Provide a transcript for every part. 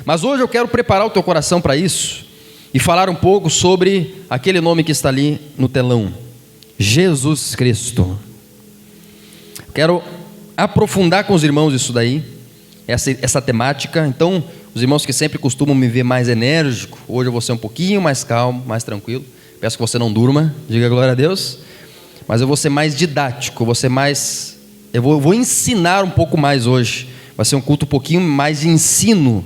Mas hoje eu quero preparar o teu coração para isso e falar um pouco sobre aquele nome que está ali no telão: Jesus Cristo. Quero aprofundar com os irmãos isso daí, essa temática. Então, os irmãos que sempre costumam me ver mais enérgico, hoje eu vou ser um pouquinho mais calmo, mais tranquilo. Peço que você não durma, diga glória a Deus. Mas eu vou ser mais didático, eu vou ensinar um pouco mais hoje. Vai ser um culto um pouquinho mais de ensino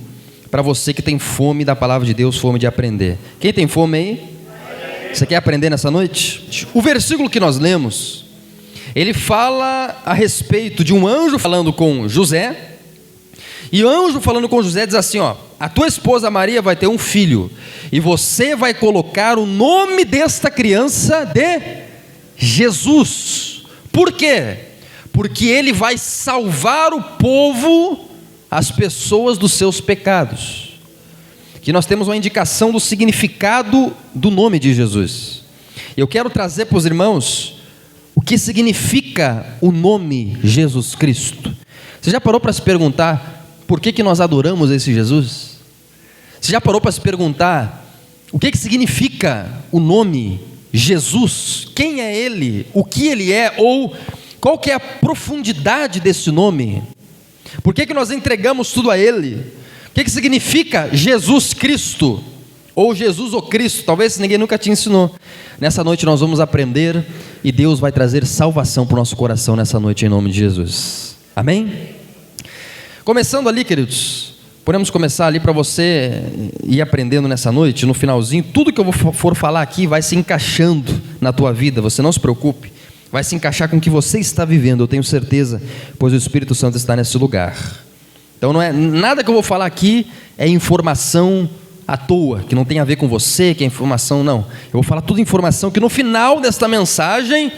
para você que tem fome da palavra de Deus, fome de aprender. Quem tem fome aí? Você quer aprender nessa noite? O versículo que nós lemos, ele fala a respeito de um anjo falando com José. E o anjo falando com José diz assim: a tua esposa Maria vai ter um filho, e você vai colocar o nome desta criança de Jesus. Por quê? Porque ele vai salvar o povo, as pessoas dos seus pecados. Aqui nós temos uma indicação do significado do nome de Jesus. Eu quero trazer para os irmãos o que significa o nome Jesus Cristo. Você já parou para se perguntar por que nós adoramos esse Jesus? Você já parou para se perguntar o que significa o nome Jesus? Quem é Ele? O que Ele é? Ou qual que é a profundidade desse nome? Por que nós entregamos tudo a Ele? O que significa Jesus Cristo? Ou Jesus o Cristo? Talvez ninguém nunca te ensinou. Nessa noite nós vamos aprender, e Deus vai trazer salvação para o nosso coração nessa noite, em nome de Jesus. Amém? Começando ali, queridos, podemos começar ali para você ir aprendendo nessa noite. No finalzinho, tudo que eu for falar aqui vai se encaixando na tua vida, você não se preocupe. Vai se encaixar com o que você está vivendo, eu tenho certeza, pois o Espírito Santo está nesse lugar. Então não é nada que eu vou falar aqui é informação à toa, que não tem a ver com você, que é informação, não. Eu vou falar tudo informação que no final desta mensagem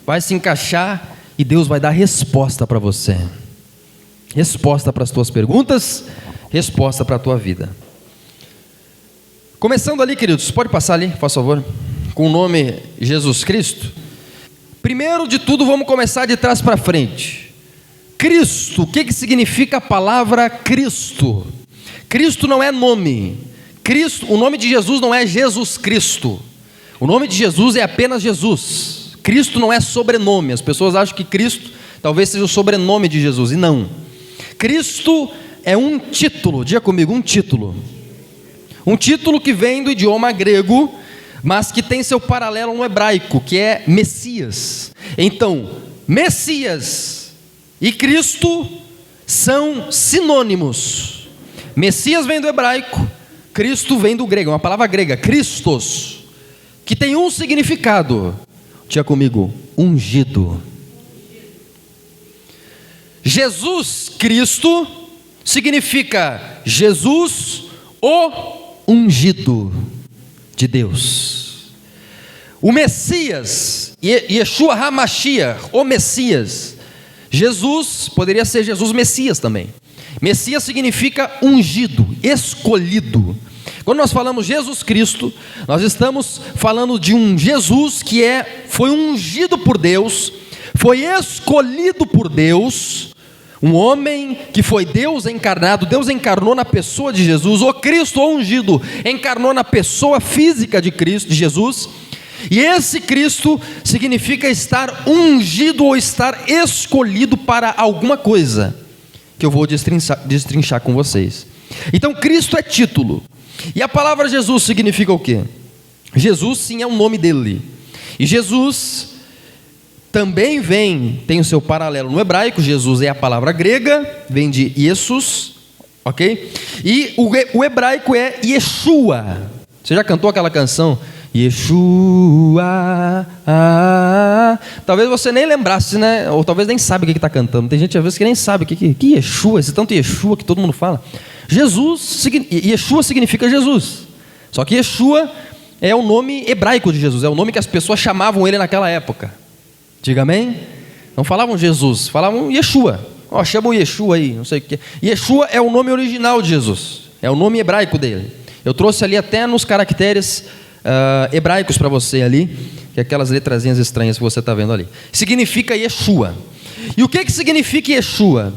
vai se encaixar e Deus vai dar resposta para você. Resposta para as tuas perguntas, resposta para a tua vida. Começando ali, queridos, pode passar ali, por favor, com o nome Jesus Cristo. Primeiro de tudo, vamos começar de trás para frente. Cristo, o que significa a palavra Cristo? Cristo não é nome. Cristo, o nome de Jesus não é Jesus Cristo. O nome de Jesus é apenas Jesus. Cristo não é sobrenome. As pessoas acham que Cristo talvez seja o sobrenome de Jesus, e não. Cristo é um título, diga comigo, um título. Um título que vem do idioma grego, mas que tem seu paralelo no hebraico, que é Messias. Então, Messias e Cristo são sinônimos. Messias vem do hebraico, Cristo vem do grego, uma palavra grega, Christos, que tem um significado. Diga comigo, ungido. Jesus Cristo significa Jesus o ungido de Deus. O Messias, Yeshua HaMashiach, o Messias. Jesus, poderia ser Jesus Messias também. Messias significa ungido, escolhido. Quando nós falamos Jesus Cristo, nós estamos falando de um Jesus que foi ungido por Deus, foi escolhido por Deus, um homem que foi Deus encarnado. Deus encarnou na pessoa de Jesus. O Cristo ungido encarnou na pessoa física de Cristo, de Jesus. E esse Cristo significa estar ungido ou estar escolhido para alguma coisa, que eu vou destrinchar com vocês. Então Cristo é título. E a palavra Jesus significa o quê? Jesus sim é o nome dele. E Jesus também tem o seu paralelo no hebraico. Jesus é a palavra grega, vem de Jesus, ok? E o hebraico é Yeshua. Você já cantou aquela canção? Yeshua. Talvez você nem lembrasse, né? Ou talvez nem sabe o que está cantando. Tem gente às vezes que nem sabe o que Yeshua, esse tanto Yeshua que todo mundo fala. Yeshua significa Jesus. Só que Yeshua é o nome hebraico de Jesus, é o nome que as pessoas chamavam ele naquela época. Diga amém? Não falavam Jesus, falavam Yeshua. Chama o Yeshua aí, não sei o que. Yeshua é o nome original de Jesus, é o nome hebraico dele. Eu trouxe ali até nos caracteres hebraicos para você ali, que é aquelas letrazinhas estranhas que você está vendo ali. Significa Yeshua. E o que significa Yeshua?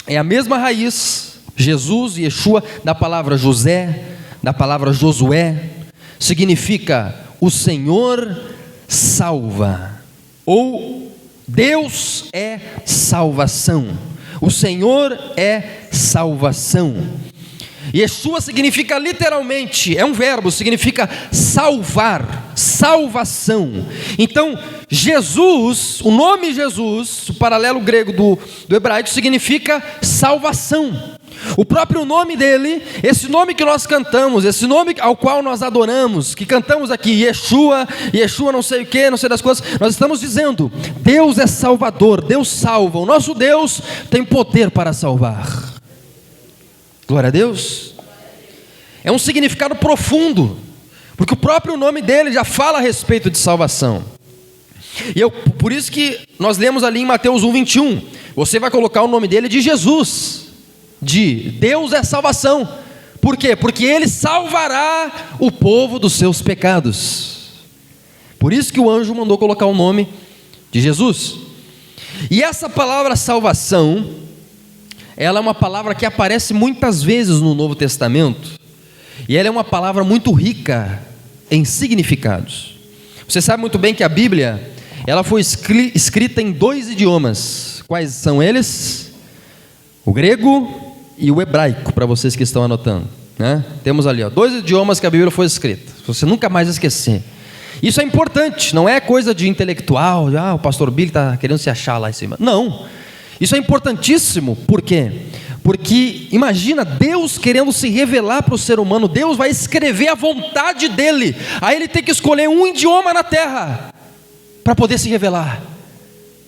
É a mesma raiz Jesus, Yeshua, da palavra José, da palavra Josué, significa o Senhor salva, ou Deus é salvação. O Senhor é salvação. Yeshua significa literalmente, é um verbo, significa salvar, salvação. Então, Jesus, o nome Jesus, o paralelo grego do hebraico, significa salvação. O próprio nome dele, esse nome que nós cantamos, esse nome ao qual nós adoramos, que cantamos aqui, Yeshua, Yeshua não sei o que, não sei das coisas, nós estamos dizendo, Deus é salvador, Deus salva, o nosso Deus tem poder para salvar. Glória a Deus. É um significado profundo, porque o próprio nome dele já fala a respeito de salvação. E por isso que nós lemos ali em Mateus 1:21, você vai colocar o nome dele de Jesus, de Deus é salvação. Por quê? Porque ele salvará o povo dos seus pecados. Por isso que o anjo mandou colocar o nome de Jesus. E essa palavra salvação, ela é uma palavra que aparece muitas vezes no Novo Testamento, e ela é uma palavra muito rica em significados. Você sabe muito bem que a Bíblia, ela foi escrita em 2 idiomas. Quais são eles? O grego e o hebraico, para vocês que estão anotando, né? Temos ali 2 idiomas que a Bíblia foi escrita, você nunca mais esquecer. Isso é importante, não é coisa de intelectual, o pastor Billy está querendo se achar lá em cima. Não, isso é importantíssimo. Por quê? Porque imagina Deus querendo se revelar para o ser humano. Deus vai escrever a vontade dele, aí ele tem que escolher um idioma na terra para poder se revelar.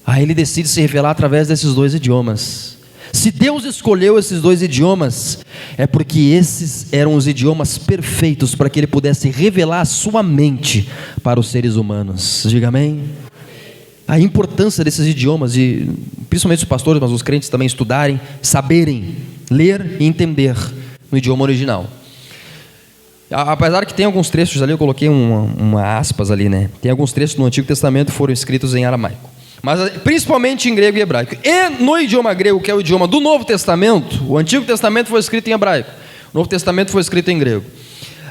Aí ele decide se revelar através desses 2 idiomas. Se Deus escolheu esses 2 idiomas, é porque esses eram os idiomas perfeitos para que ele pudesse revelar a sua mente para os seres humanos. Diga amém. A importância desses idiomas, e principalmente os pastores, mas os crentes também estudarem, saberem ler e entender no idioma original. Apesar que tem alguns trechos ali, eu coloquei uma aspas ali, né? Tem alguns trechos no Antigo Testamento que foram escritos em aramaico, mas principalmente em grego e hebraico. E no idioma grego, que é o idioma do Novo Testamento, o Antigo Testamento foi escrito em hebraico, o Novo Testamento foi escrito em grego.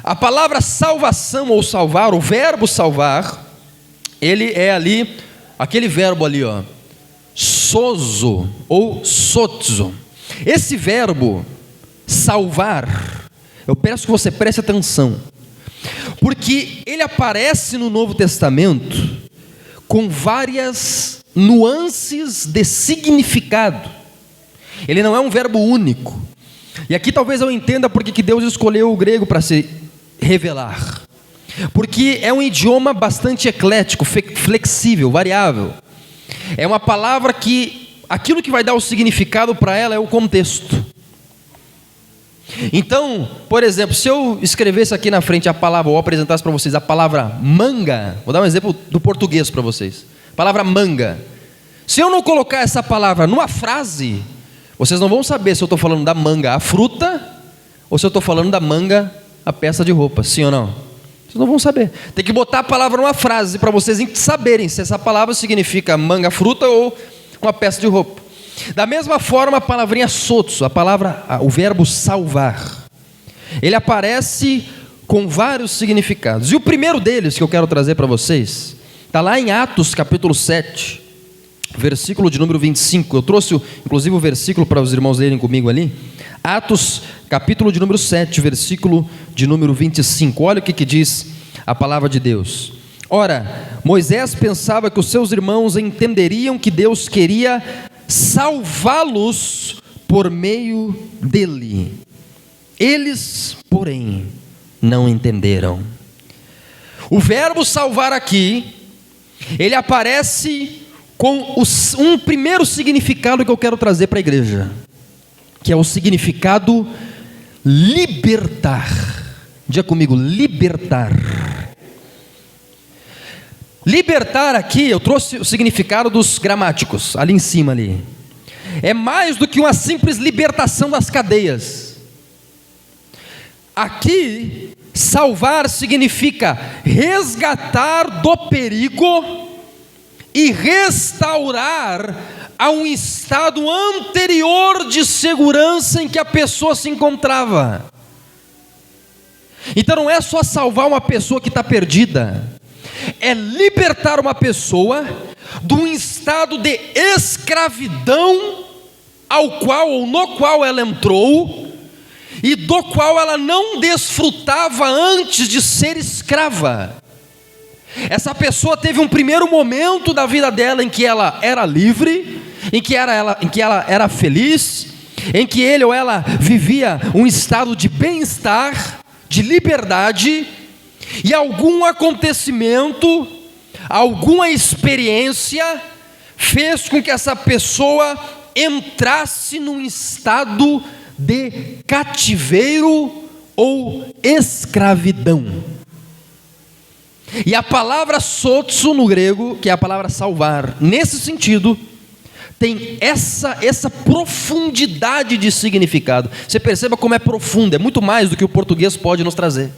A palavra salvação ou salvar, o verbo salvar, ele é ali, aquele verbo ali, sozo ou sozo. Esse verbo, salvar, eu peço que você preste atenção, porque ele aparece no Novo Testamento com várias nuances de significado. Ele não é um verbo único. E aqui talvez eu entenda porque que Deus escolheu o grego para se revelar. Porque é um idioma bastante eclético, flexível, variável. É uma palavra que aquilo que vai dar o significado para ela é o contexto. Então, por exemplo, se eu escrevesse aqui na frente a palavra, ou apresentasse para vocês a palavra manga, vou dar um exemplo do português para vocês. Palavra manga. Se eu não colocar essa palavra numa frase, vocês não vão saber se eu estou falando da manga, a fruta, ou se eu estou falando da manga, a peça de roupa. Sim ou não? Vocês não vão saber. Tem que botar a palavra numa frase para vocês saberem se essa palavra significa manga, fruta ou uma peça de roupa. Da mesma forma, a palavrinha sotso, o verbo salvar, ele aparece com vários significados. E o primeiro deles que eu quero trazer para vocês está lá em Atos capítulo 7, versículo de número 25. Eu trouxe inclusive o versículo para os irmãos lerem comigo ali. Atos capítulo de número 7, versículo de número 25. Olha o que diz a palavra de Deus. Ora, Moisés pensava que os seus irmãos entenderiam que Deus queria salvá-los por meio dele. Eles, porém, não entenderam. O verbo salvar aqui, ele aparece com um primeiro significado que eu quero trazer para a igreja, que é o significado libertar. Diga comigo, libertar. Libertar aqui, eu trouxe o significado dos gramáticos, ali em cima ali. É mais do que uma simples libertação das cadeias. Aqui, salvar significa resgatar do perigo e restaurar a um estado anterior de segurança em que a pessoa se encontrava. Então não é só salvar uma pessoa que está perdida, é libertar uma pessoa de um estado de escravidão ao qual ou no qual ela entrou e do qual ela não desfrutava antes de ser escrava. Essa pessoa teve um primeiro momento da vida dela em que ela era livre, em que ela era feliz, em que ele ou ela vivia um estado de bem-estar, de liberdade, e algum acontecimento, alguma experiência fez com que essa pessoa entrasse num estado de cativeiro ou escravidão. E a palavra sotso no grego, que é a palavra salvar, nesse sentido, tem essa profundidade de significado. Você perceba como é profundo, é muito mais do que o português pode nos trazer.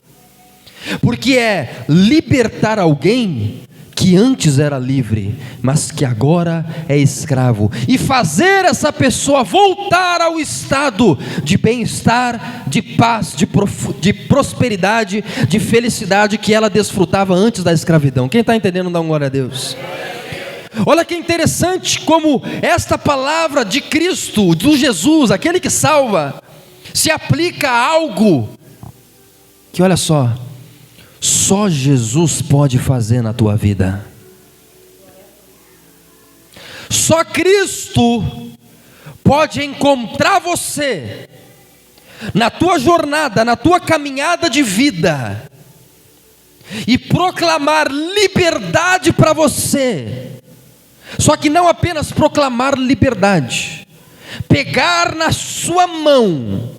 Porque é libertar alguém que antes era livre, mas que agora é escravo, e fazer essa pessoa voltar ao estado de bem-estar, de paz, de prosperidade, de felicidade que ela desfrutava antes da escravidão. Quem está entendendo, dá uma glória a Deus. Olha que interessante como esta palavra de Cristo, do Jesus, aquele que salva, se aplica a algo que, olha só Jesus pode fazer na tua vida. Só Cristo pode encontrar você na tua jornada, na tua caminhada de vida, e proclamar liberdade para você. Só que não apenas proclamar liberdade, pegar na sua mão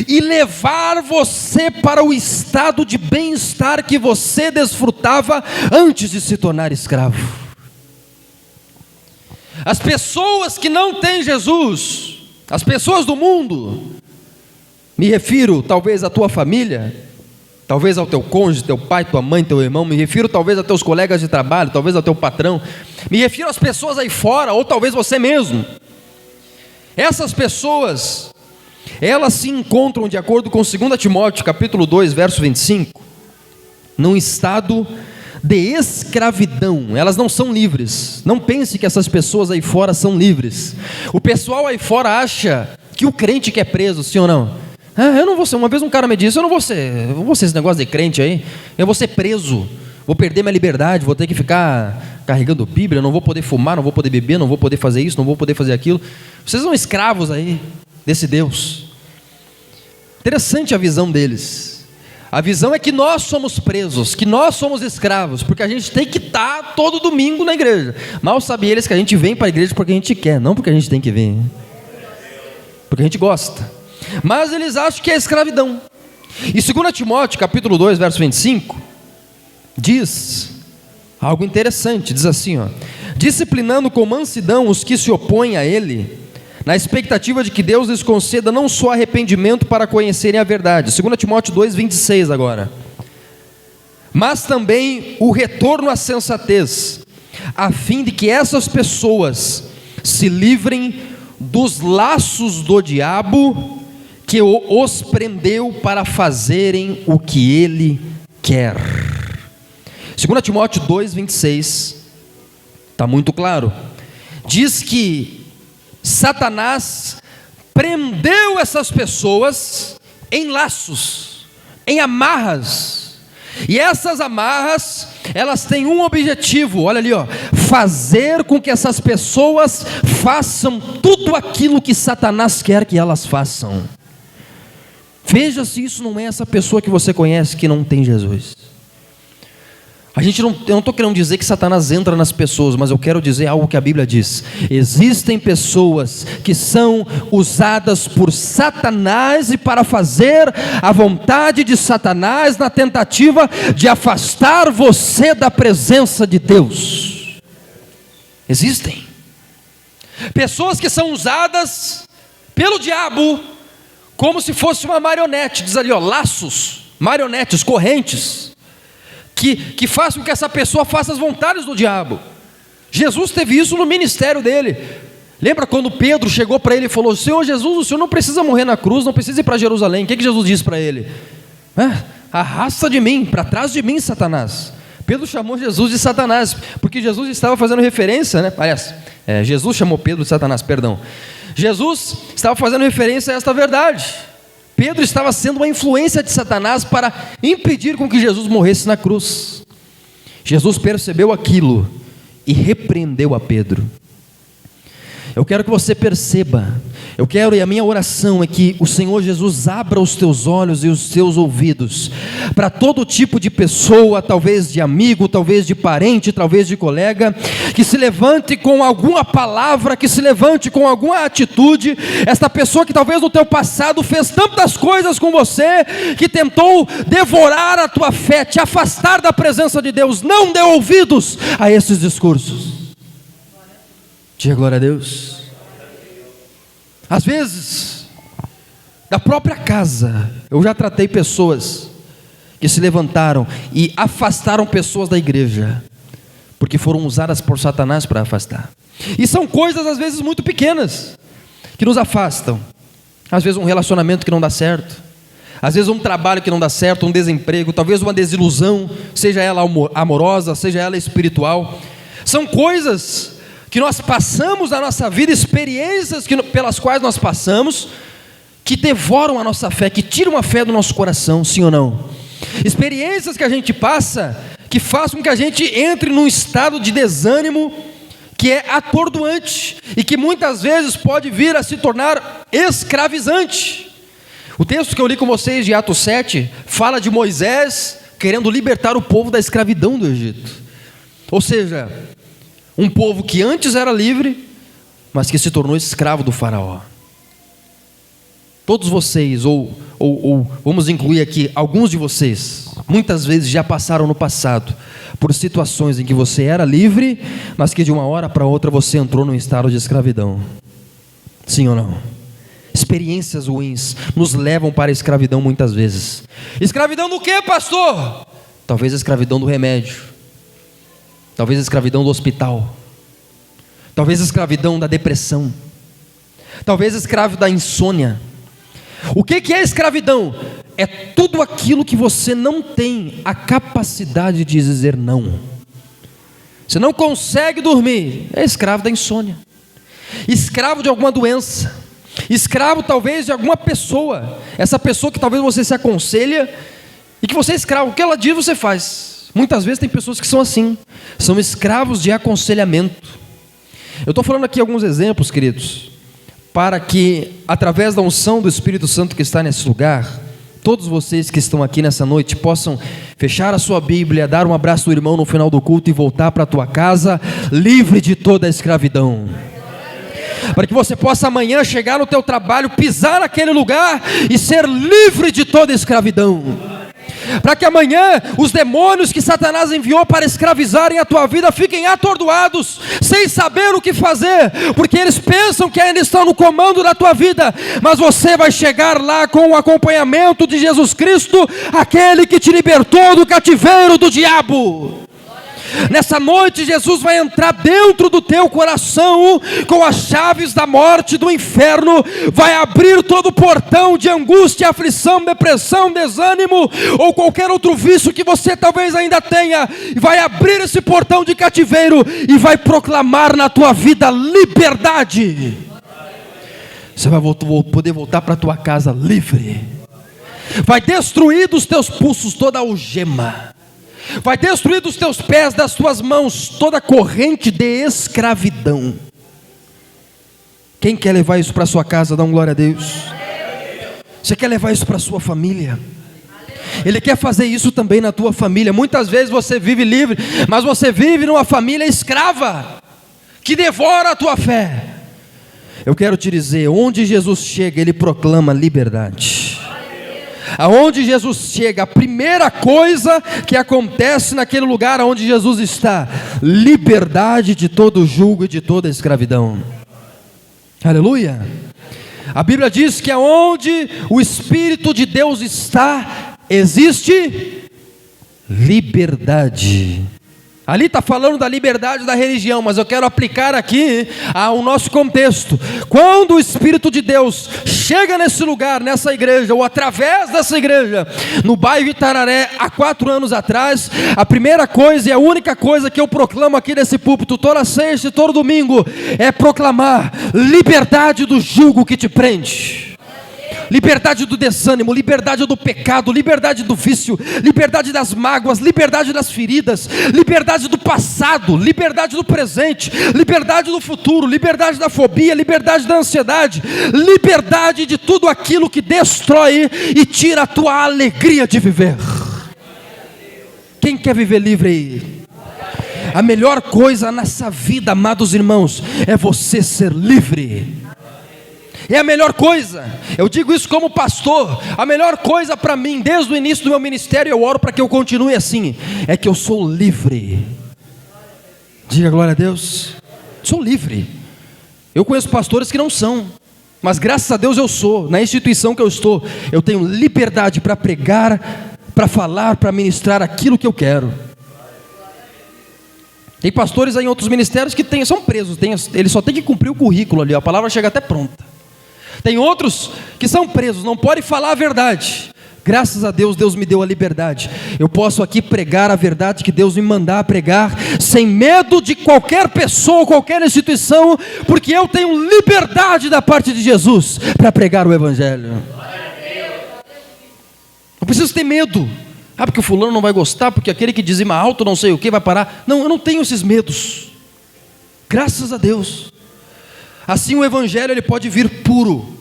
e levar você para o estado de bem-estar que você desfrutava antes de se tornar escravo. As pessoas que não têm Jesus, as pessoas do mundo, me refiro talvez à tua família, talvez ao teu cônjuge, teu pai, tua mãe, teu irmão, me refiro talvez a teus colegas de trabalho, talvez ao teu patrão, me refiro às pessoas aí fora, ou talvez você mesmo. Essas pessoas, elas se encontram, de acordo com 2 Timóteo capítulo 2, verso 25, num estado de escravidão. Elas não são livres. Não pense que essas pessoas aí fora são livres. O pessoal aí fora acha que o crente que é preso, sim ou não? Eu não vou ser. Uma vez um cara me disse: eu vou ser esse negócio de crente aí, eu vou ser preso, vou perder minha liberdade, vou ter que ficar carregando Bíblia, não vou poder fumar, não vou poder beber, não vou poder fazer isso, não vou poder fazer aquilo. Vocês são escravos aí desse Deus. Interessante a visão deles. A visão é que nós somos presos, que nós somos escravos, porque a gente tem que estar todo domingo na igreja. Mal sabem eles que a gente vem para a igreja porque a gente quer, não porque a gente tem que vir, porque a gente gosta. Mas eles acham que é escravidão. E 2 Timóteo capítulo 2, verso 25, diz algo interessante, diz assim, disciplinando com mansidão os que se opõem a ele, na expectativa de que Deus lhes conceda não só arrependimento para conhecerem a verdade, 2 Timóteo 2, 26 agora, mas também o retorno à sensatez, a fim de que essas pessoas se livrem dos laços do diabo, que os prendeu para fazerem o que ele quer. 2 Timóteo 2, 26, está muito claro, diz que Satanás prendeu essas pessoas em laços, em amarras, e essas amarras, elas têm um objetivo, olha ali, fazer com que essas pessoas façam tudo aquilo que Satanás quer que elas façam. Veja se isso não é essa pessoa que você conhece que não tem Jesus. Eu não estou querendo dizer que Satanás entra nas pessoas, mas eu quero dizer algo que a Bíblia diz. Existem pessoas que são usadas por Satanás e para fazer a vontade de Satanás na tentativa de afastar você da presença de Deus. Existem pessoas que são usadas pelo diabo como se fosse uma marionete, diz ali, laços, marionetes, correntes, que faz com que essa pessoa faça as vontades do diabo. Jesus teve isso no ministério dele. Lembra quando Pedro chegou para ele e falou: Senhor Jesus, o Senhor não precisa morrer na cruz, não precisa ir para Jerusalém. O que Jesus disse para ele? Arrasta de mim, para trás de mim, Satanás. Pedro chamou Jesus de Satanás, porque Jesus estava fazendo referência, né? Aliás, Jesus chamou Pedro de Satanás, perdão. Jesus estava fazendo referência a esta verdade. Pedro estava sendo uma influência de Satanás para impedir com que Jesus morresse na cruz. Jesus percebeu aquilo e repreendeu a Pedro. Eu quero que você perceba, e a minha oração é que o Senhor Jesus abra os teus olhos e os teus ouvidos para todo tipo de pessoa, talvez de amigo, talvez de parente, talvez de colega, que se levante com alguma palavra, que se levante com alguma atitude. Esta pessoa que talvez no teu passado fez tantas coisas com você, que tentou devorar a tua fé, te afastar da presença de Deus, não dê ouvidos a esses discursos. Diga glória a Deus. Às vezes, da própria casa, eu já tratei pessoas que se levantaram e afastaram pessoas da igreja, porque foram usadas por Satanás para afastar. E são coisas às vezes muito pequenas, que nos afastam. Às vezes um relacionamento que não dá certo, às vezes um trabalho que não dá certo, um desemprego, talvez uma desilusão, seja ela amorosa, seja ela espiritual. São coisas que nós passamos na nossa vida, experiências pelas quais nós passamos, que devoram a nossa fé, que tiram a fé do nosso coração, sim ou não? Experiências que a gente passa, que fazem com que a gente entre num estado de desânimo, que é atordoante, e que muitas vezes pode vir a se tornar escravizante. O texto que eu li com vocês de Atos 7, fala de Moisés querendo libertar o povo da escravidão do Egito. Ou seja, um povo que antes era livre, mas que se tornou escravo do faraó. Todos vocês, ou vamos incluir aqui, alguns de vocês, muitas vezes já passaram no passado por situações em que você era livre, mas que de uma hora para outra você entrou num estado de escravidão. Sim ou não? Experiências ruins nos levam para a escravidão muitas vezes. Escravidão do que, pastor? Talvez a escravidão do remédio, talvez a escravidão do hospital, talvez a escravidão da depressão, talvez a escravidão da insônia. O que é escravidão? É tudo aquilo que você não tem a capacidade de dizer não. Você não consegue dormir, é escravo da insônia, escravo de alguma doença, escravo talvez de alguma pessoa, essa pessoa que talvez você se aconselha e que você é escravo, o que ela diz você faz. Muitas vezes tem pessoas que são assim, são escravos de aconselhamento. Eu estou falando aqui alguns exemplos, queridos, para que através da unção do Espírito Santo que está nesse lugar, todos vocês que estão aqui nessa noite possam fechar a sua Bíblia, dar um abraço do irmão no final do culto e voltar para a tua casa livre de toda a escravidão. Para que você possa amanhã chegar no teu trabalho, pisar naquele lugar e ser livre de toda a escravidão. Para que amanhã os demônios que Satanás enviou para escravizarem a tua vida fiquem atordoados, sem saber o que fazer, porque eles pensam que ainda estão no comando da tua vida, mas você vai chegar lá com o acompanhamento de Jesus Cristo, aquele que te libertou do cativeiro do diabo. Nessa noite Jesus vai entrar dentro do teu coração com as chaves da morte e do inferno, vai abrir todo o portão de angústia, aflição, depressão, desânimo ou qualquer outro vício que você talvez ainda tenha, vai abrir esse portão de cativeiro e vai proclamar na tua vida liberdade. Você vai poder voltar para a tua casa livre, vai destruir dos teus pulsos toda algema, vai destruir dos teus pés, das tuas mãos, toda corrente de escravidão. Quem quer levar isso para a sua casa, dá um glória a Deus. Você quer levar isso para a sua família? Ele quer fazer isso também na tua família. Muitas vezes você vive livre, mas você vive numa família escrava, que devora a tua fé. Eu quero te dizer, onde Jesus chega, Ele proclama liberdade. Aonde Jesus chega, a primeira coisa que acontece naquele lugar onde Jesus está, liberdade de todo jugo e de toda escravidão. Aleluia. A Bíblia diz que aonde o Espírito de Deus está, existe liberdade. Ali está falando da liberdade da religião, mas eu quero aplicar aqui ao nosso contexto. Quando o Espírito de Deus chega nesse lugar, nessa igreja, ou através dessa igreja, no bairro Itararé, há 4 anos atrás, a primeira coisa e a única coisa que eu proclamo aqui nesse púlpito, toda sexta e todo domingo, é proclamar liberdade do jugo que te prende. Liberdade do desânimo, liberdade do pecado, liberdade do vício, liberdade das mágoas, liberdade das feridas, liberdade do passado, liberdade do presente, liberdade do futuro, liberdade da fobia, liberdade da ansiedade, liberdade de tudo aquilo que destrói e tira a tua alegria de viver. Quem quer viver livre aí? A melhor coisa nessa vida, amados irmãos, é você ser livre. É a melhor coisa. Eu digo isso como pastor. A melhor coisa para mim, desde o início do meu ministério, eu oro para que eu continue assim, é que eu sou livre. Diga glória a Deus. Sou livre. Eu conheço pastores que não são, mas graças a Deus eu sou. Na instituição que eu estou, eu tenho liberdade para pregar, para falar, para ministrar aquilo que eu quero. Tem pastores aí em outros ministérios que são presos, eles só têm que cumprir o currículo ali, a palavra chega até pronta. Tem outros que são presos, não podem falar a verdade. Graças a Deus, Deus me deu a liberdade. Eu posso aqui pregar a verdade que Deus me mandar pregar, sem medo de qualquer pessoa, qualquer instituição, porque eu tenho liberdade da parte de Jesus para pregar o Evangelho. Não preciso ter medo. Porque o fulano não vai gostar, porque aquele que dizima alto não sei o que vai parar. Não, eu não tenho esses medos. Graças a Deus. Assim o Evangelho ele pode vir puro.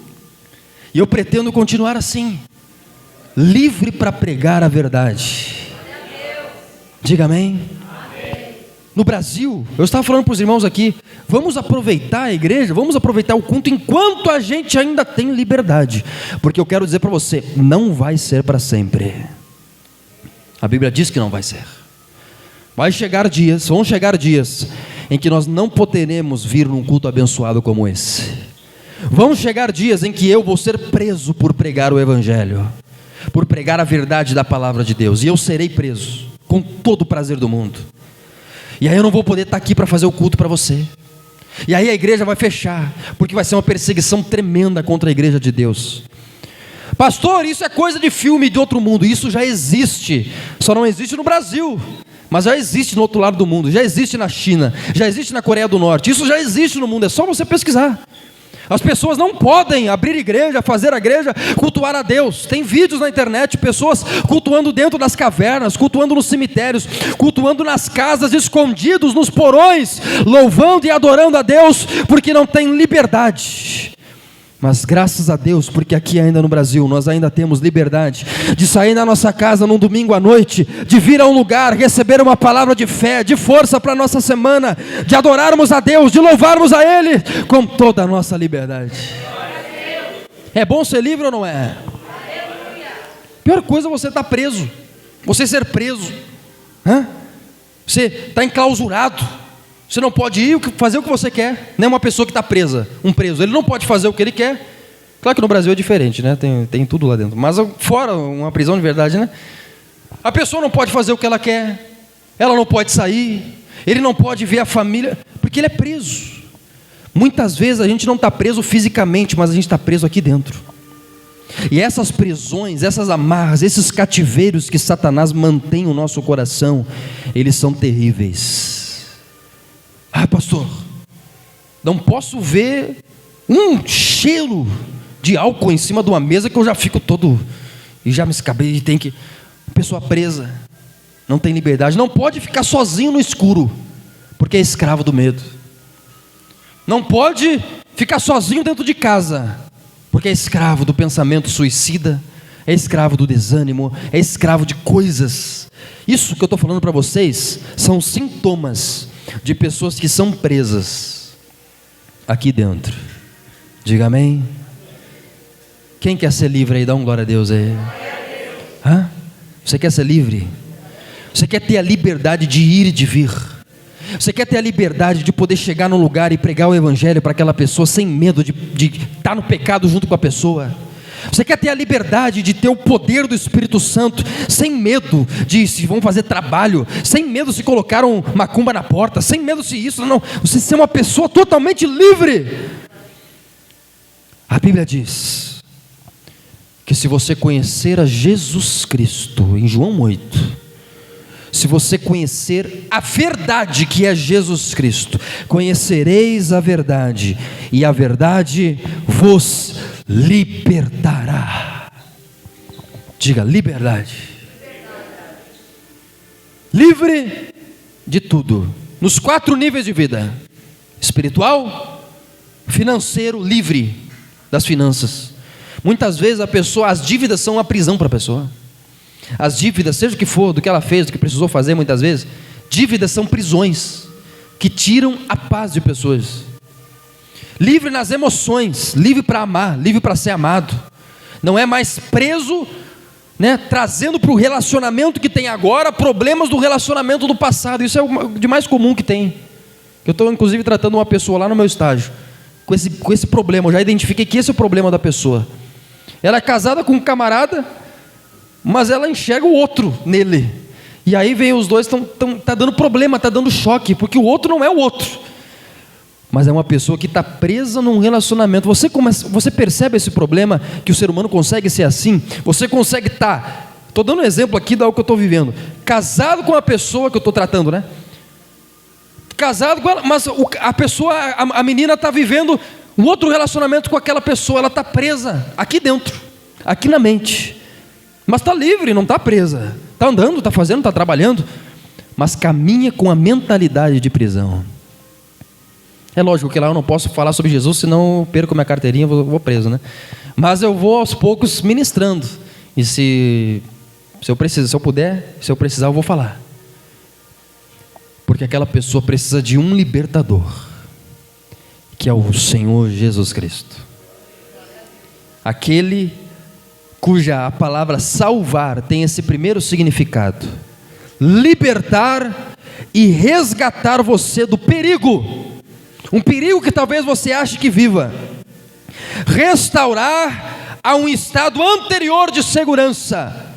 E eu pretendo continuar assim, livre para pregar a verdade. Diga amém. No Brasil, eu estava falando para os irmãos aqui, vamos aproveitar a igreja, vamos aproveitar o culto enquanto a gente ainda tem liberdade. Porque eu quero dizer para você, não vai ser para sempre. A Bíblia diz que não vai ser. Vão chegar dias em que nós não poderemos vir num culto abençoado como esse. Vão chegar dias em que eu vou ser preso por pregar o Evangelho, por pregar a verdade da palavra de Deus, e eu serei preso, com todo o prazer do mundo. E aí eu não vou poder estar aqui para fazer o culto para você. E aí a igreja vai fechar, porque vai ser uma perseguição tremenda contra a igreja de Deus. Pastor, isso é coisa de filme de outro mundo. Isso já existe, só não existe no Brasil, mas já existe no outro lado do mundo. Já existe na China, já existe na Coreia do Norte. Isso já existe no mundo, é só você pesquisar. As pessoas não podem abrir igreja, fazer a igreja, cultuar a Deus. Tem vídeos na internet, pessoas cultuando dentro das cavernas, cultuando nos cemitérios, cultuando nas casas, escondidos nos porões, louvando e adorando a Deus, porque não tem liberdade. Mas graças a Deus, porque aqui ainda no Brasil, nós ainda temos liberdade de sair da nossa casa num domingo à noite, de vir a um lugar, receber uma palavra de fé, de força para a nossa semana, de adorarmos a Deus, de louvarmos a Ele, com toda a nossa liberdade. É bom ser livre ou não é? Pior coisa é você estar preso, você ser preso, você está enclausurado. Você não pode ir fazer o que você quer. Nem uma pessoa que está presa, um preso, ele não pode fazer o que ele quer. Claro que no Brasil é diferente, né? Tem tudo lá dentro. Mas fora uma prisão de verdade, né? A pessoa não pode fazer o que ela quer. Ela não pode sair. Ele não pode ver a família, porque ele é preso. Muitas vezes a gente não está preso fisicamente, mas a gente está preso aqui dentro. E essas prisões, essas amarras, esses cativeiros que Satanás mantém no nosso coração, eles são terríveis. Pastor, não posso ver um cheiro de álcool em cima de uma mesa que eu já fico todo, e já me escabei, tem que, pessoa presa, não tem liberdade, não pode ficar sozinho no escuro, porque é escravo do medo. Não pode ficar sozinho dentro de casa, porque é escravo do pensamento suicida, é escravo do desânimo, é escravo de coisas. Isso que eu estou falando para vocês são sintomas de pessoas que são presas aqui dentro. Diga amém. Quem quer ser livre aí? Dá um glória a Deus aí. Você quer ser livre? Você quer ter a liberdade de ir e de vir? Você quer ter a liberdade de poder chegar num lugar e pregar o Evangelho para aquela pessoa sem medo de estar no pecado junto com a pessoa? Você quer ter a liberdade de ter o poder do Espírito Santo, sem medo de se vão fazer trabalho, sem medo se colocaram macumba na porta, sem medo se isso, não. Você ser uma pessoa totalmente livre. A Bíblia diz que se você conhecer a Jesus Cristo, em João 8, se você conhecer a verdade que é Jesus Cristo, conhecereis a verdade, e a verdade vos libertará. Diga liberdade. Livre de tudo, nos 4 níveis de vida: espiritual, financeiro, livre das finanças. Muitas vezes as dívidas são uma prisão para a pessoa. As dívidas, seja o que for, do que ela fez, do que precisou fazer, muitas vezes, dívidas são prisões que tiram a paz de pessoas. Livre nas emoções, livre para amar, livre para ser amado. Não é mais preso, trazendo para o relacionamento que tem agora problemas do relacionamento do passado. Isso é o de mais comum que tem. Eu estou inclusive tratando uma pessoa lá no meu estágio com esse problema. Eu já identifiquei que esse é o problema da pessoa. Ela é casada com um camarada, mas ela enxerga o outro nele, e aí vem os dois, tá dando problema, tá dando choque, porque o outro não é o outro, mas é uma pessoa que está presa num relacionamento. Você percebe esse problema, que o ser humano consegue ser assim? Você consegue estou dando um exemplo aqui do que eu estou vivendo, casado com a pessoa que eu estou tratando, casado com ela, mas a menina está vivendo um outro relacionamento com aquela pessoa, ela está presa aqui dentro, aqui na mente, mas está livre, não está presa, está andando, está fazendo, está trabalhando, mas caminha com a mentalidade de prisão. É lógico que lá eu não posso falar sobre Jesus, senão eu perco minha carteirinha, vou preso, mas eu vou aos poucos ministrando, e se eu precisar, eu vou falar, porque aquela pessoa precisa de um libertador, que é o Senhor Jesus Cristo, aquele cuja a palavra salvar tem esse primeiro significado: libertar e resgatar você do perigo, um perigo que talvez você ache que viva, restaurar a um estado anterior de segurança.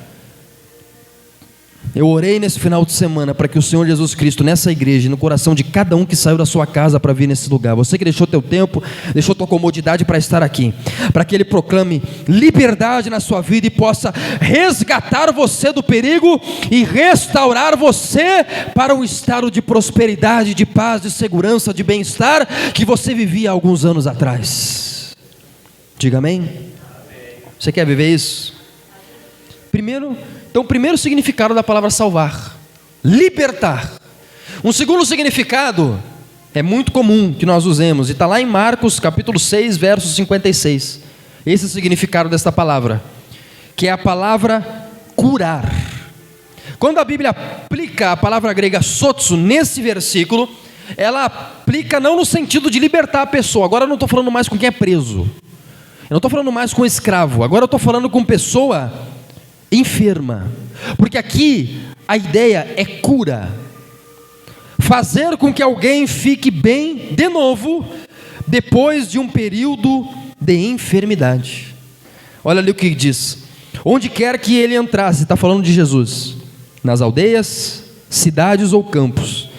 Eu orei nesse final de semana para que o Senhor Jesus Cristo, nessa igreja, no coração de cada um que saiu da sua casa para vir nesse lugar, você que deixou teu tempo, deixou tua comodidade para estar aqui, para que Ele proclame liberdade na sua vida e possa resgatar você do perigo e restaurar você para um estado de prosperidade, de paz, de segurança, de bem-estar que você vivia há alguns anos atrás. Diga amém? Você quer viver isso? Então, o primeiro significado da palavra salvar: libertar. Um segundo significado é muito comum que nós usemos, e está lá em Marcos capítulo 6, verso 56. Esse é o significado desta palavra, que é a palavra curar. Quando a Bíblia aplica a palavra grega sotso nesse versículo, ela aplica não no sentido de libertar a pessoa. Agora eu não estou falando mais com quem é preso, eu não estou falando mais com escravo, agora eu estou falando com pessoa enferma, porque aqui a ideia é cura, fazer com que alguém fique bem de novo, depois de um período de enfermidade. Olha ali o que diz: onde quer que ele entrasse, está falando de Jesus, nas aldeias, cidades ou campos,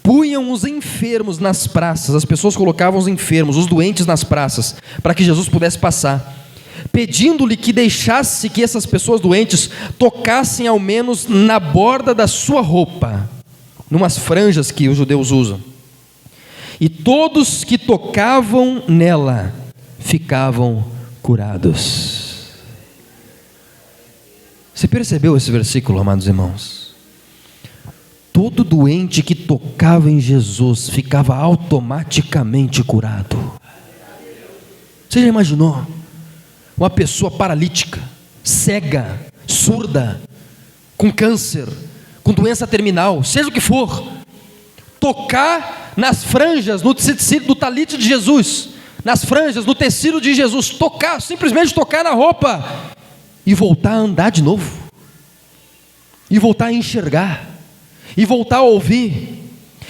punham os enfermos nas praças. As pessoas colocavam os enfermos, os doentes nas praças, para que Jesus pudesse passar, pedindo-lhe que deixasse que essas pessoas doentes tocassem ao menos na borda da sua roupa, numas franjas que os judeus usam, e todos que tocavam nela ficavam curados. Você percebeu esse versículo, amados irmãos? Todo doente que tocava em Jesus ficava automaticamente curado. Você já imaginou? Uma pessoa paralítica, cega, surda, com câncer, com doença terminal, seja o que for, tocar nas franjas, no tecido do talite de Jesus, nas franjas, no tecido de Jesus, tocar, simplesmente tocar na roupa, e voltar a andar de novo, e voltar a enxergar, e voltar a ouvir.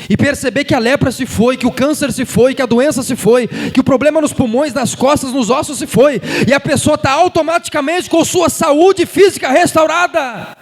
e perceber que a lepra se foi, que o câncer se foi, que a doença se foi, que o problema nos pulmões, nas costas, nos ossos se foi, e a pessoa está automaticamente com sua saúde física restaurada.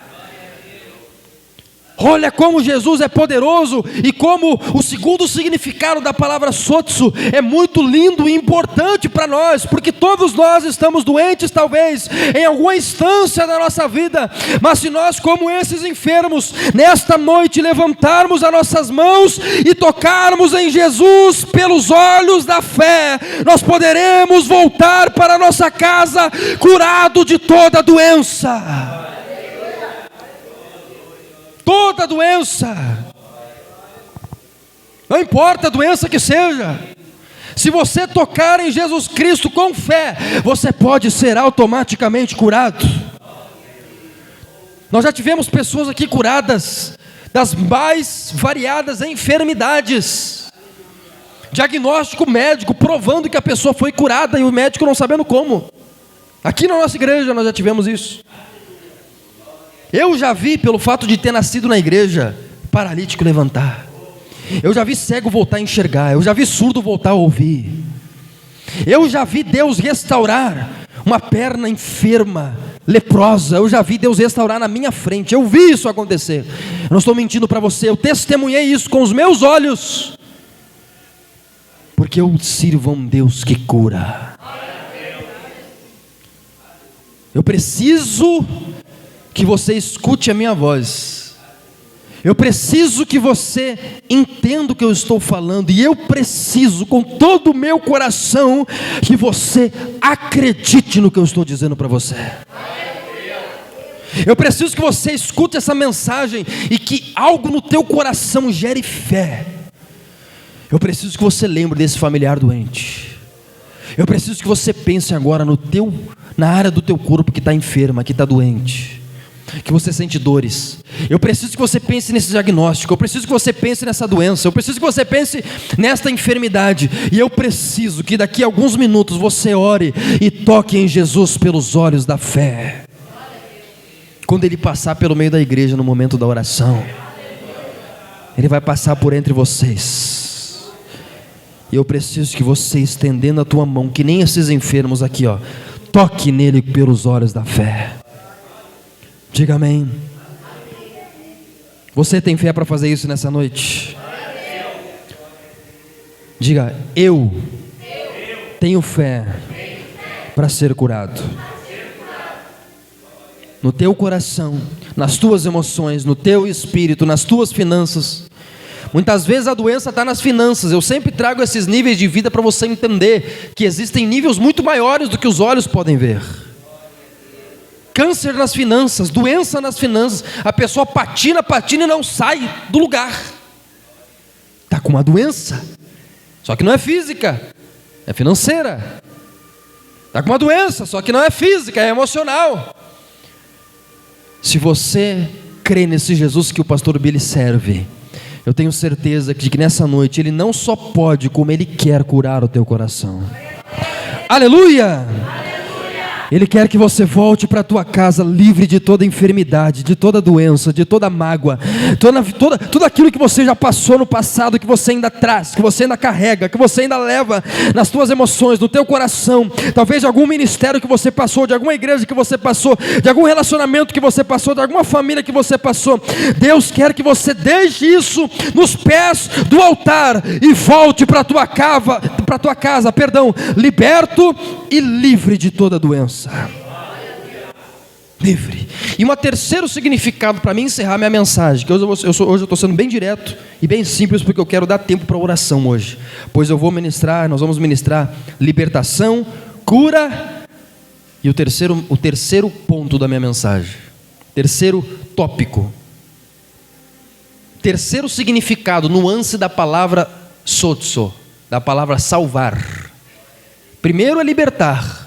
Olha como Jesus é poderoso, e como o segundo significado da palavra sotso é muito lindo e importante para nós, porque todos nós estamos doentes talvez, em alguma instância da nossa vida, mas se nós, como esses enfermos, nesta noite levantarmos as nossas mãos e tocarmos em Jesus pelos olhos da fé, nós poderemos voltar para a nossa casa curado de toda doença. Toda doença, não importa a doença que seja, se você tocar em Jesus Cristo com fé, você pode ser automaticamente curado. Nós já tivemos pessoas aqui curadas das mais variadas enfermidades, diagnóstico médico provando que a pessoa foi curada e o médico não sabendo como. Aqui na nossa igreja nós já tivemos isso. Eu já vi, pelo fato de ter nascido na igreja, paralítico levantar. Eu já vi cego voltar a enxergar. Eu já vi surdo voltar a ouvir. Eu já vi Deus restaurar uma perna enferma, leprosa. Eu já vi Deus restaurar na minha frente. Eu vi isso acontecer. Eu não estou mentindo para você. Eu testemunhei isso com os meus olhos. Porque eu sirvo a um Deus que cura. Eu preciso que você escute a minha voz. Eu preciso que você entenda o que eu estou falando. E eu preciso, com todo o meu coração, que você acredite no que eu estou dizendo para você. Eu preciso que você escute essa mensagem e que algo no teu coração gere fé. Eu preciso que você lembre desse familiar doente. Eu preciso que você pense agora na área do teu corpo que está enferma, que está doente, que você sente dores. Eu preciso que você pense nesse diagnóstico. Eu preciso que você pense nessa doença. Eu preciso que você pense nesta enfermidade. E eu preciso que daqui a alguns minutos você ore e toque em Jesus pelos olhos da fé. Quando Ele passar pelo meio da igreja no momento da oração, Ele vai passar por entre vocês. E eu preciso que você, estendendo a tua mão, que nem esses enfermos aqui, toque nele pelos olhos da fé. Diga amém. Você tem fé para fazer isso nessa noite? Diga, eu tenho fé para ser curado. No teu coração, nas tuas emoções, no teu espírito, nas tuas finanças. Muitas vezes a doença está nas finanças. Eu sempre trago esses níveis de vida para você entender que existem níveis muito maiores do que os olhos podem ver. Câncer nas finanças, doença nas finanças. A pessoa patina e não sai do lugar. Está com uma doença, só que não é física, é financeira. Está com uma doença, só que não é física, é emocional. Se você crê nesse Jesus que o pastor Billy serve, eu tenho certeza de que nessa noite Ele não só pode, como Ele quer curar o teu coração. Aleluia! Ele quer que você volte para a tua casa livre de toda enfermidade, de toda doença, de toda mágoa, tudo aquilo que você já passou no passado, que você ainda traz, que você ainda carrega, que você ainda leva nas tuas emoções, no teu coração. Talvez de algum ministério que você passou, de alguma igreja que você passou, de algum relacionamento que você passou, de alguma família que você passou. Deus quer que você deixe isso nos pés do altar e volte para a tua casa, liberto e livre de toda doença. Livre. E um terceiro significado para mim encerrar minha mensagem, que hoje eu estou sendo bem direto e bem simples, porque eu quero dar tempo para oração hoje, pois nós vamos ministrar libertação, cura, e o terceiro ponto da minha mensagem, terceiro tópico, terceiro significado, nuance da palavra sotso, da palavra salvar. Primeiro é libertar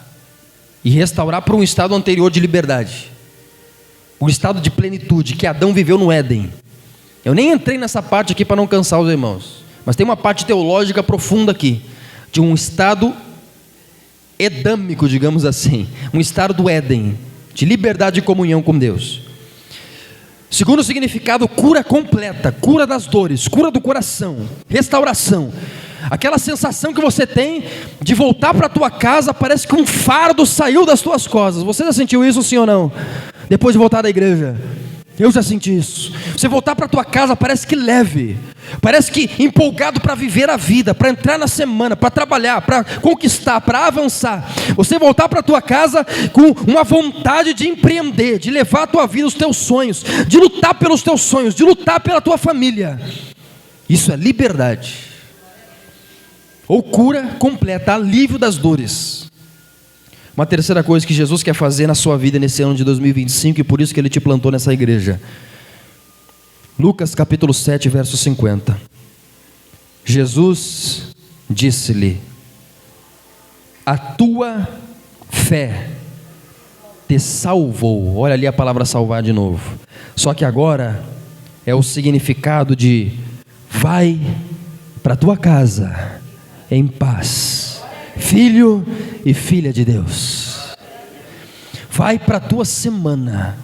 e restaurar para um estado anterior de liberdade, um estado de plenitude que Adão viveu no Éden. Eu nem entrei nessa parte aqui para não cansar os irmãos, mas tem uma parte teológica profunda aqui, de um estado edâmico, digamos assim, um estado do Éden, de liberdade e comunhão com Deus. Segundo significado, cura completa, cura das dores, cura do coração, restauração. Aquela sensação que você tem de voltar para a tua casa, parece que um fardo saiu das tuas costas. Você já sentiu isso, sim ou não? Depois de voltar da igreja, eu já senti isso. Você voltar para a tua casa parece que leve, parece que empolgado para viver a vida, para entrar na semana, para trabalhar, para conquistar, para avançar. Você voltar para a tua casa com uma vontade de empreender, de levar a tua vida, os teus sonhos, de lutar pelos teus sonhos, de lutar pela tua família. Isso é liberdade. Ou cura completa, alívio das dores. Uma terceira coisa que Jesus quer fazer na sua vida nesse ano de 2025, e por isso que Ele te plantou nessa igreja. Lucas capítulo 7, verso 50. Jesus disse-lhe: a tua fé te salvou. Olha ali a palavra salvar de novo. Só que agora é o significado de: vai para a tua casa em paz, filho e filha de Deus. Vai para a tua semana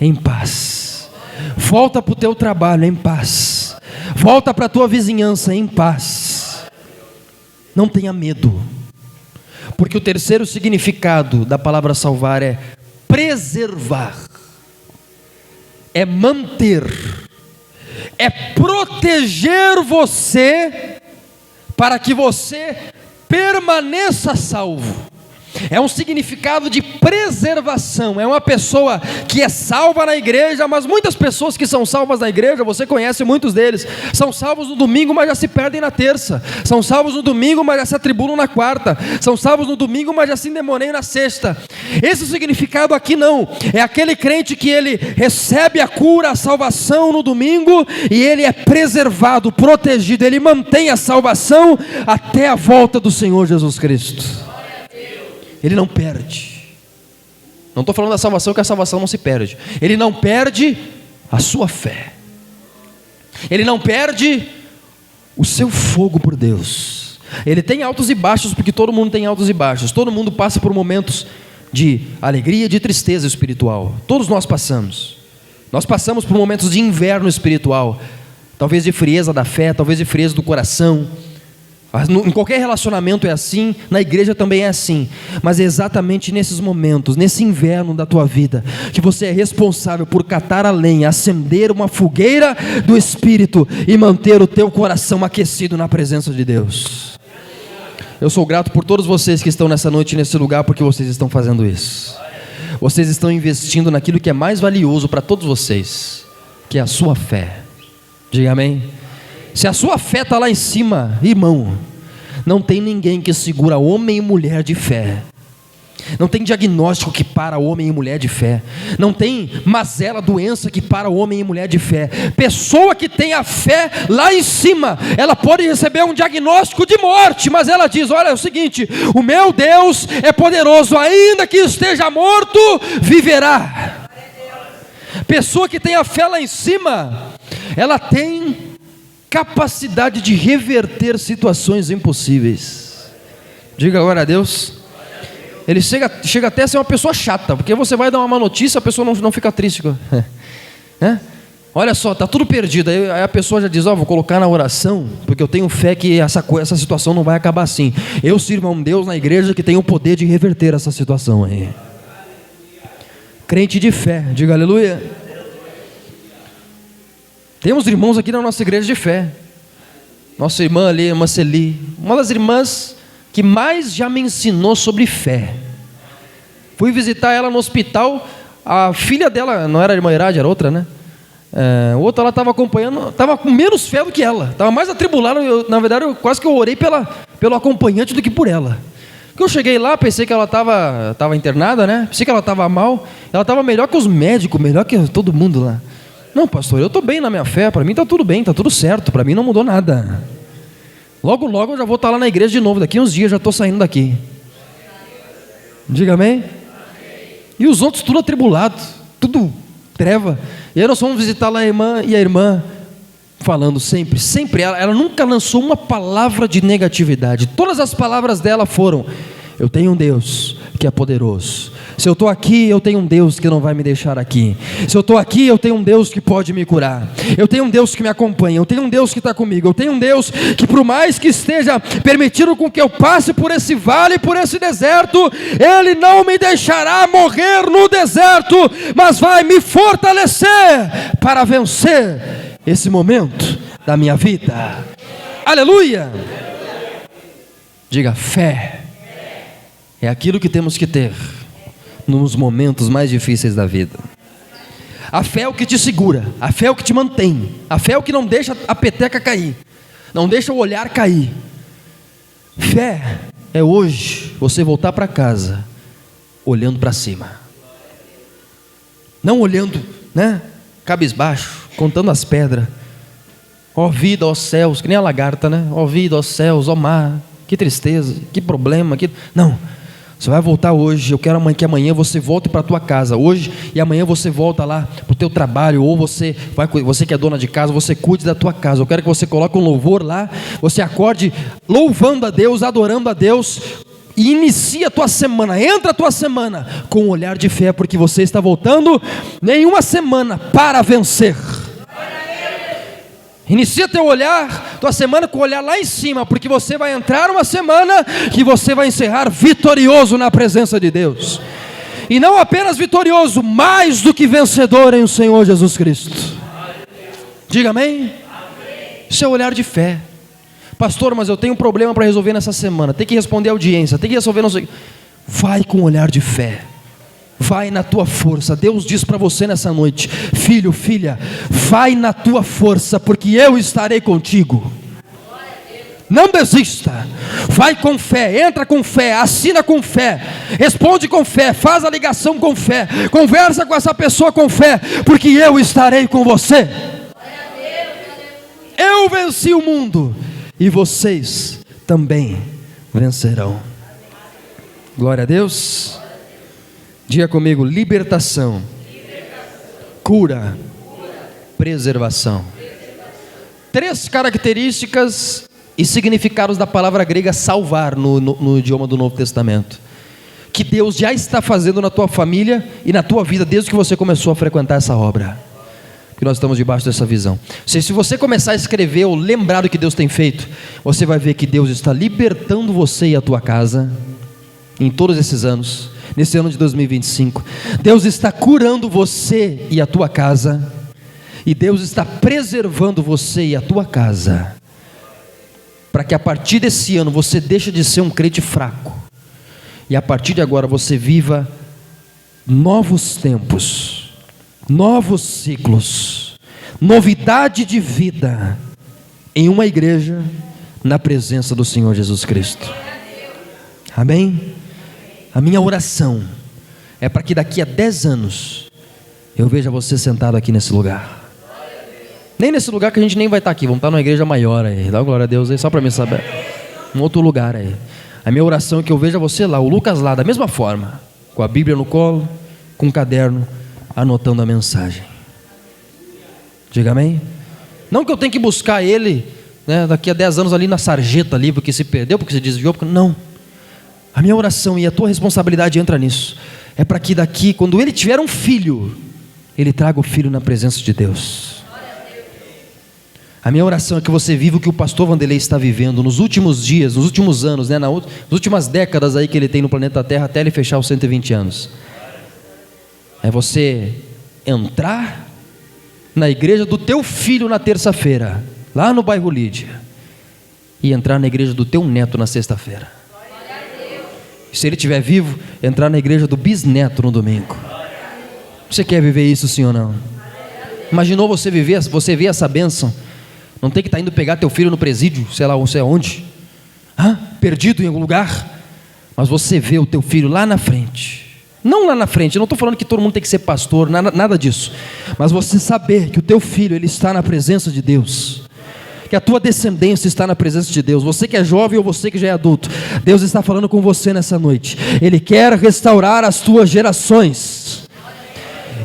em paz. Volta para o teu trabalho em paz. Volta para a tua vizinhança em paz. Não tenha medo, porque o terceiro significado da palavra salvar é preservar, é manter, é proteger você, para que você permaneça salvo. É um significado de preservação. É uma pessoa que é salva na igreja, mas muitas pessoas que são salvas na igreja, você conhece muitos deles, são salvos no domingo, mas já se perdem na terça. São salvos no domingo, mas já se atribulam na quarta. São salvos no domingo, mas já se endemoneiam na sexta. Esse significado aqui não. É aquele crente que ele recebe a cura, a salvação no domingo, e ele é preservado, protegido. Ele mantém a salvação até a volta do Senhor Jesus Cristo. Ele não perde. Não estou falando da salvação, que a salvação não se perde. Ele não perde a sua fé. Ele não perde o seu fogo por Deus. Ele tem altos e baixos, porque todo mundo tem altos e baixos. Todo mundo passa por momentos de alegria e de tristeza espiritual. Todos nós passamos. Nós passamos por momentos de inverno espiritual. Talvez de frieza da fé, talvez de frieza do coração. Em qualquer relacionamento é assim, na igreja também é assim. Mas é exatamente nesses momentos, nesse inverno da tua vida, que você é responsável por catar a lenha, acender uma fogueira do Espírito e manter o teu coração aquecido na presença de Deus. Eu sou grato por todos vocês que estão nessa noite, nesse lugar, porque vocês estão fazendo isso. Vocês estão investindo naquilo que é mais valioso para todos vocês, que é a sua fé. Diga amém. Se a sua fé está lá em cima, irmão, não tem ninguém que segura homem e mulher de fé. Não tem diagnóstico que para homem e mulher de fé. Não tem mazela, doença que para homem e mulher de fé. Pessoa que tem a fé lá em cima, ela pode receber um diagnóstico de morte, mas ela diz: olha, é o seguinte, o meu Deus é poderoso, ainda que esteja morto, viverá. Pessoa que tem a fé lá em cima, ela tem capacidade de reverter situações impossíveis. Diga glória a Deus. Ele chega até a ser uma pessoa chata, porque você vai dar uma má notícia, a pessoa não fica triste. Olha só, está tudo perdido. Aí a pessoa já diz: vou colocar na oração, porque eu tenho fé que essa situação não vai acabar assim. Eu sirvo a um Deus na igreja que tem o poder de reverter essa situação aí. Crente de fé, diga aleluia. Temos irmãos aqui na nossa igreja de fé. Nossa irmã ali, irmã Celi, uma das irmãs que mais já me ensinou sobre fé. Fui visitar ela no hospital. A filha dela, não era a irmã Irade, era outra, né? Outra ela estava acompanhando, estava com menos fé do que ela, estava mais atribulada. Na verdade, quase que eu orei pelo acompanhante do que por ela. Porque eu cheguei lá, pensei que ela estava internada, né? Pensei que ela estava mal. Ela estava melhor que os médicos, melhor que todo mundo lá. Não, pastor, eu estou bem na minha fé, para mim está tudo bem, está tudo certo, para mim não mudou nada. Logo, logo eu já vou estar lá na igreja de novo, daqui uns dias já estou saindo daqui. Diga amém? E os outros tudo atribulado, tudo treva. E aí nós fomos visitar lá a irmã, e a irmã falando sempre, ela nunca lançou uma palavra de negatividade. Todas as palavras dela foram: eu tenho um Deus que é poderoso. Se eu estou aqui, eu tenho um Deus que não vai me deixar aqui. Se eu estou aqui, eu tenho um Deus que pode me curar. Eu tenho um Deus que me acompanha. Eu tenho um Deus que está comigo. Eu tenho um Deus que, por mais que esteja permitindo com que eu passe por esse vale, por esse deserto, Ele não me deixará morrer no deserto, mas vai me fortalecer para vencer esse momento da minha vida. Aleluia! Diga: fé é aquilo que temos que ter nos momentos mais difíceis da vida. A fé é o que te segura, a fé é o que te mantém, a fé é o que não deixa a peteca cair, não deixa o olhar cair. Fé é hoje você voltar para casa olhando para cima, não olhando, cabisbaixo, contando as pedras. Ó vida, ó céus, que nem a lagarta, Ó vida, ó céus, ó mar, que tristeza, que problema, não. Você vai voltar hoje. Eu quero que amanhã você volte para a tua casa hoje, e amanhã você volta lá para o teu trabalho, ou você que é dona de casa, você cuide da tua casa. Eu quero que você coloque um louvor lá, você acorde louvando a Deus, adorando a Deus, e inicie a tua semana, entra a tua semana com um olhar de fé, porque você está voltando nenhuma semana para vencer. Inicia tua semana com o olhar lá em cima, porque você vai entrar uma semana que você vai encerrar vitorioso na presença de Deus. E não apenas vitorioso, mais do que vencedor em o Senhor Jesus Cristo. Diga amém? Isso é o olhar de fé. Pastor, mas eu tenho um problema para resolver nessa semana, tem que responder a audiência, tem que resolver não sei. Vai com o olhar de fé. Vai na tua força. Deus diz para você nessa noite: filho, filha, vai na tua força, porque eu estarei contigo. Não desista. Vai com fé, entra com fé, assina com fé, responde com fé, faz a ligação com fé, conversa com essa pessoa com fé, porque eu estarei com você. Eu venci o mundo e vocês também vencerão. Glória a Deus. Diga comigo: libertação, cura, preservação. 3 características e significados da palavra grega salvar no idioma do Novo Testamento, que Deus já está fazendo na tua família e na tua vida desde que você começou a frequentar essa obra, que nós estamos debaixo dessa visão. Se você começar a escrever ou lembrar do que Deus tem feito, você vai ver que Deus está libertando você e a tua casa em todos esses anos. Nesse ano de 2025, Deus está curando você e a tua casa, e Deus está preservando você e a tua casa, para que a partir desse ano você deixe de ser um crente fraco, e a partir de agora você viva novos tempos, novos ciclos, novidade de vida, em uma igreja, na presença do Senhor Jesus Cristo. Amém? A minha oração é para que daqui a 10 anos eu veja você sentado aqui nesse lugar. Nem nesse lugar, que a gente nem vai estar aqui, vamos estar numa igreja maior aí. Dá glória a Deus aí, só para mim saber. Um outro lugar aí. A minha oração é que eu veja você lá, o Lucas lá, da mesma forma, com a Bíblia no colo, com um caderno, anotando a mensagem. Diga amém? Não que eu tenha que buscar ele, daqui a 10 anos ali na sarjeta ali, porque se perdeu, porque se desviou, não. A minha oração, e a tua responsabilidade entra nisso, é para que daqui, quando ele tiver um filho, ele traga o filho na presença de Deus. A minha oração é que você viva o que o pastor Vanderlei está vivendo nos últimos dias, nos últimos anos, nas últimas décadas aí que ele tem no planeta Terra, até ele fechar os 120 anos. É você entrar na igreja do teu filho na terça-feira, lá no bairro Lídia, e entrar na igreja do teu neto na sexta-feira. Se ele estiver vivo, entrar na igreja do bisneto no domingo. Você quer viver isso, sim ou não? Imaginou você ver essa bênção? Não tem que estar indo pegar teu filho no presídio, sei lá, não sei aonde, perdido em algum lugar, mas você vê o teu filho lá na frente. Não lá na frente, eu não estou falando que todo mundo tem que ser pastor, nada disso, mas você saber que o teu filho, ele está na presença de Deus, que a tua descendência está na presença de Deus. Você que é jovem ou você que já é adulto, Deus está falando com você nessa noite. Ele quer restaurar as tuas gerações.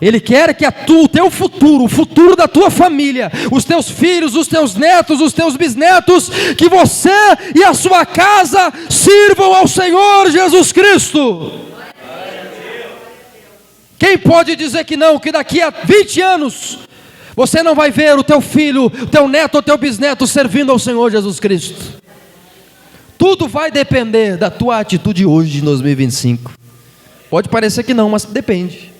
Ele quer que o teu futuro, o futuro da tua família, os teus filhos, os teus netos, os teus bisnetos, que você e a sua casa sirvam ao Senhor Jesus Cristo. Quem pode dizer que não, que daqui a 20 anos você não vai ver o teu filho, o teu neto ou teu bisneto servindo ao Senhor Jesus Cristo? Tudo vai depender da tua atitude hoje, em 2025. Pode parecer que não, mas depende.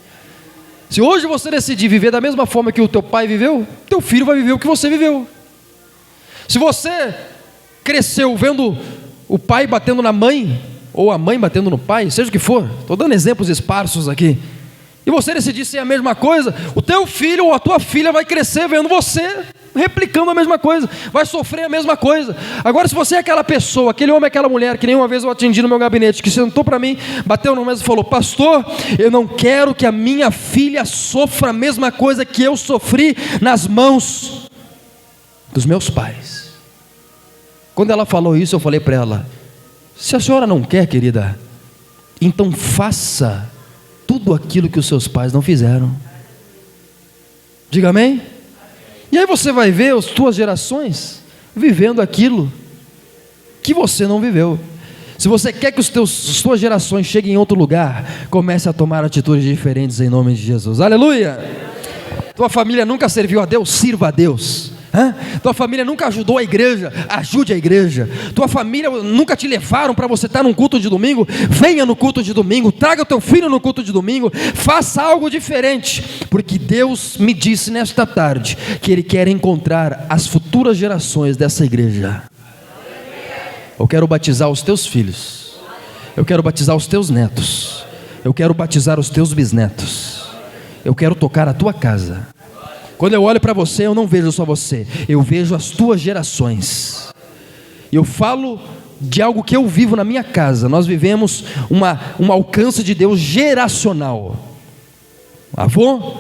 Se hoje você decidir viver da mesma forma que o teu pai viveu, teu filho vai viver o que você viveu. Se você cresceu vendo o pai batendo na mãe, ou a mãe batendo no pai, seja o que for, estou dando exemplos esparsos aqui, e você decidir ser a mesma coisa, o teu filho ou a tua filha vai crescer vendo você replicando a mesma coisa, vai sofrer a mesma coisa. Agora, se você é aquela pessoa, aquele homem, aquela mulher, que nenhuma vez eu atendi no meu gabinete, que sentou para mim, bateu no mesa e falou: pastor, eu não quero que a minha filha sofra a mesma coisa que eu sofri nas mãos dos meus pais. Quando ela falou isso, eu falei para ela: se a senhora não quer, querida, então faça tudo aquilo que os seus pais não fizeram. Diga amém? E aí você vai ver as tuas gerações vivendo aquilo que você não viveu. Se você quer que as suas gerações cheguem em outro lugar, comece a tomar atitudes diferentes em nome de Jesus. Aleluia! Tua família nunca serviu a Deus? Sirva a Deus. Tua família nunca ajudou a igreja? Ajude a igreja. Tua família nunca te levaram para você estar num culto de domingo? Venha no culto de domingo, traga o teu filho no culto de domingo, faça algo diferente, porque Deus me disse nesta tarde que Ele quer encontrar as futuras gerações dessa igreja. Eu quero batizar os teus filhos, eu quero batizar os teus netos, eu quero batizar os teus bisnetos, eu quero tocar a tua casa. Quando eu olho para você, eu não vejo só você, eu vejo as tuas gerações. Eu falo de algo que eu vivo na minha casa. Nós vivemos um alcance de Deus geracional. Avô,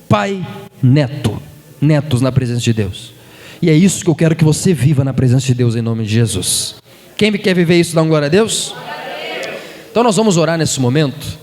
pai, neto. Netos na presença de Deus. E é isso que eu quero que você viva na presença de Deus em nome de Jesus. Quem quer viver isso, dá uma glória a Deus? Então nós vamos orar nesse momento.